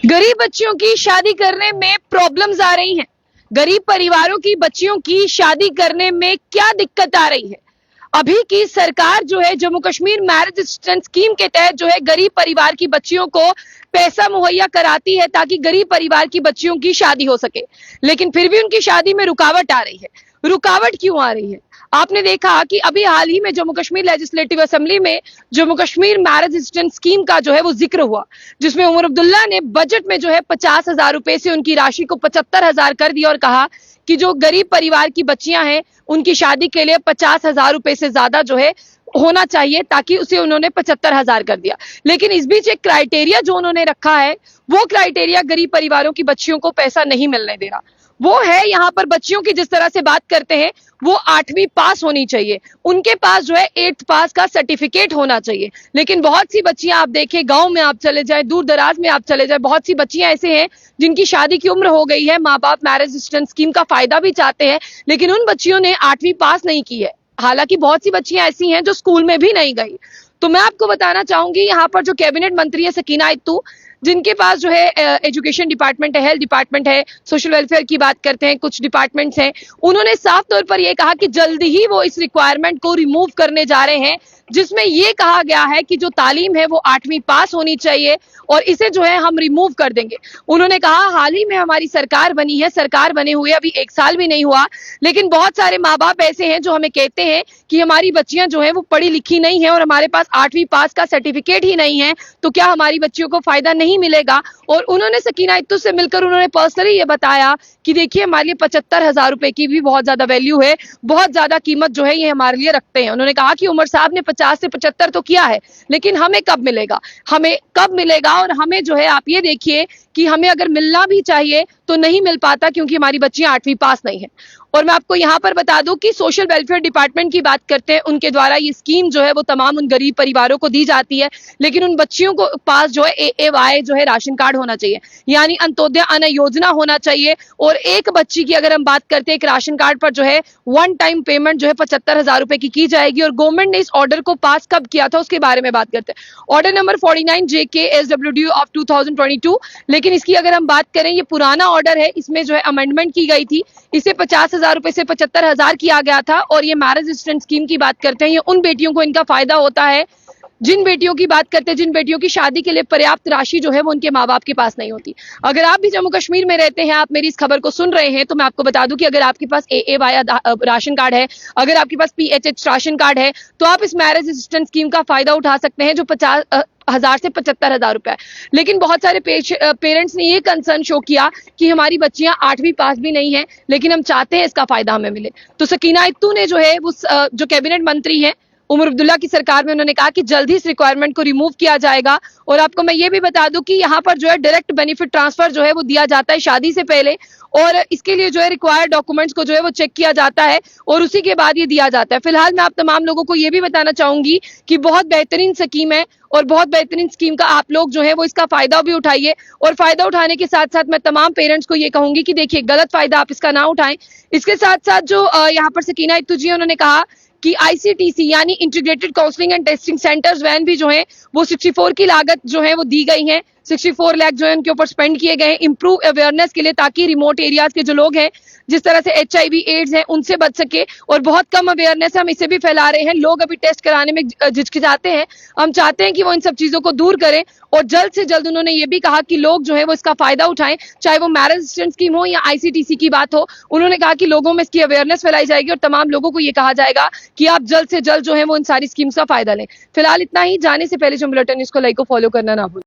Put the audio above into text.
गरीब बच्चियों की शादी करने में प्रॉब्लम्स आ रही हैं। गरीब परिवारों की बच्चियों की शादी करने में क्या दिक्कत आ रही है? अभी की सरकार जो है Jammu Kashmir marriage assistance scheme के तहत जो है गरीब परिवार की बच्चियों को पैसा मुहैया कराती है ताकि गरीब परिवार की बच्चियों की शादी हो सके, लेकिन फिर भी उनकी शादी में रुकावट आ रही है। रुकावट क्यों आ रही है? आपने देखा कि अभी हाल ही में जम्मू कश्मीर लेजिस्लेटिव असेंबली में Jammu Kashmir marriage assistance scheme का जो है वो जिक्र हुआ, जिसमें उमर अब्दुल्ला ने बजट में जो है 50,000 रुपए से उनकी राशि को 75,000 कर दिया और कहा कि जो गरीब परिवार की बच्चियां हैं उनकी शादी के लिए 50,000 रुपए से ज्यादा जो है होना चाहिए, ताकि उसे उन्होंने 75,000 कर दिया। लेकिन इस बीच एक क्राइटेरिया जो उन्होंने रखा है, वो क्राइटेरिया गरीब परिवारों की बच्चियों को पैसा नहीं मिलने दे रहा। वो है यहाँ पर बच्चियों की जिस तरह से बात करते हैं वो 8वीं पास होनी चाहिए, उनके पास जो है 8th पास का सर्टिफिकेट होना चाहिए। लेकिन बहुत सी बच्चियां आप देखें, गांव में आप चले जाए, दूर दराज में आप चले जाए, बहुत सी बच्चियां ऐसे हैं जिनकी शादी की उम्र हो गई है, माँ बाप मैरिज असिस्टेंस स्कीम का फायदा भी चाहते हैं, लेकिन उन बच्चियों ने 8वीं पास नहीं की है। हालांकि बहुत सी बच्चियां ऐसी हैं जो स्कूल में भी नहीं गई। तो मैं आपको बताना चाहूंगी, यहाँ पर जो कैबिनेट मंत्री है सकीना इत्तू, जिनके पास जो है एजुकेशन डिपार्टमेंट है, हेल्थ डिपार्टमेंट है, सोशल वेलफेयर की बात करते हैं, कुछ डिपार्टमेंट्स हैं, उन्होंने साफ तौर पर यह कहा कि जल्दी ही वो इस रिक्वायरमेंट को रिमूव करने जा रहे हैं, जिसमें यह कहा गया है कि जो तालीम है वो 8वीं पास होनी चाहिए और इसे जो है हम रिमूव कर देंगे। उन्होंने कहा हाल ही में हमारी सरकार बनी है, सरकार बने हुए अभी 1 साल भी नहीं हुआ, लेकिन बहुत सारे माँ बाप ऐसे हैं जो हमें कहते हैं कि हमारी बच्चियां जो है वो पढ़ी लिखी नहीं है और हमारे पास 8वीं पास का सर्टिफिकेट ही नहीं है, तो क्या हमारी बच्चियों को फायदा नहीं मिलेगा? और उन्होंने सकीना इत्तू से मिलकर उन्होंने पर्सनली ये बताया कि देखिए हमारे लिए 75,000 रुपए की भी बहुत ज्यादा वैल्यू है, बहुत ज्यादा कीमत जो है ये हमारे लिए रखते हैं। उन्होंने कहा कि उमर साहब ने 50 से 75 तो किया है, लेकिन हमें कब मिलेगा, हमें कब मिलेगा? और हमें जो है आप ये देखिए कि हमें अगर मिलना भी चाहिए तो नहीं मिल पाता, क्योंकि हमारी बच्चियां 8वीं पास नहीं है। और मैं आपको यहाँ पर बता दूं कि सोशल वेलफेयर डिपार्टमेंट की बात करते हैं, उनके द्वारा ये स्कीम जो है वो तमाम उन गरीब परिवारों को दी जाती है, लेकिन उन बच्चियों को पास जो है AAY जो है राशन कार्ड होना चाहिए, यानी अंत्योदय अन्न योजना होना चाहिए। और एक बच्ची की अगर हम बात करते हैं, एक राशन कार्ड पर जो है 1 टाइम पेमेंट जो है 75,000 रुपए की जाएगी। और गवर्नमेंट ने इस ऑर्डर को पास कब किया था उसके बारे में बात करते हैं, order number 49 JK SWD of 2022। लेकिन इसकी अगर हम बात करें, ये पुराना ऑर्डर है, इसमें जो है अमेंडमेंट की गई थी, इसे 50,000 रुपए से 75,000 किया गया था। और ये मैरिज असिस्टेंस स्कीम की बात करते हैं, ये उन बेटियों को इनका फायदा होता है जिन बेटियों की बात करते हैं, जिन बेटियों की शादी के लिए पर्याप्त राशि जो है वो उनके माँ बाप के पास नहीं होती। अगर आप भी जम्मू कश्मीर में रहते हैं, आप मेरी इस खबर को सुन रहे हैं, तो मैं आपको बता दूं कि अगर आपके पास AAY राशन कार्ड है, अगर आपके पास PHH राशन कार्ड है, तो आप इस मैरिज असिस्टेंस स्कीम का फायदा उठा सकते हैं, जो 50,000 से 75,000 रुपए है। लेकिन बहुत सारे पेरेंट्स ने ये कंसर्न शो किया कि हमारी बच्चियां 8वीं पास भी नहीं है, लेकिन हम चाहते हैं इसका फायदा हमें मिले। तो सकीना इत्तू ने जो है वो जो कैबिनेट मंत्री हैं उमर अब्दुल्ला की सरकार में, उन्होंने कहा कि जल्द ही इस रिक्वायरमेंट को रिमूव किया जाएगा। और आपको मैं ये भी बता दूं कि यहाँ पर जो है डायरेक्ट बेनिफिट ट्रांसफर जो है वो दिया जाता है शादी से पहले, और इसके लिए जो है रिक्वायर्ड डॉक्यूमेंट्स को जो है वो चेक किया जाता है और उसी के बाद ये दिया जाता है। फिलहाल मैं आप तमाम लोगों को ये भी बताना चाहूंगी कि बहुत बेहतरीन स्कीम है और बहुत बेहतरीन स्कीम का आप लोग जो है वो इसका फायदा भी उठाइए। और फायदा उठाने के साथ साथ मैं तमाम पेरेंट्स को ये कहूंगी कि देखिए गलत फायदा आप इसका ना उठाएं। इसके साथ साथ जो यहाँ पर सकीना इत्तू जी उन्होंने कहा कि ICTC यानी integrated counselling and testing centres van भी जो है वो 64 की लागत जो है वो दी गई है, 64 लाख जो है उनके ऊपर स्पेंड किए गए हैं इंप्रूव अवेयरनेस के लिए, ताकि रिमोट एरियाज के जो लोग हैं, जिस तरह से HIV AIDS है, उनसे बच सके। और बहुत कम अवेयरनेस है, हम इसे भी फैला रहे हैं, लोग अभी टेस्ट कराने में झिझकिचाते हैं, हम चाहते हैं कि वो इन सब चीजों को दूर करें। और जल्द से जल्द उन्होंने ये भी कहा कि लोग जो है वो इसका फायदा उठाएं, चाहे वो मैरिज असिस्टेंस स्कीम हो या ICTC की बात हो। उन्होंने कहा कि लोगों में इसकी अवेयरनेस फैलाई जाएगी और तमाम लोगों को ये कहा जाएगा कि आप जल्द से जल्द जो है वो इन सारी स्कीम्स का फायदा लें। फिलहाल इतना ही। जाने से पहले जो बुलेटिन न्यूज़ को लाइक और फॉलो करना ना भूलें।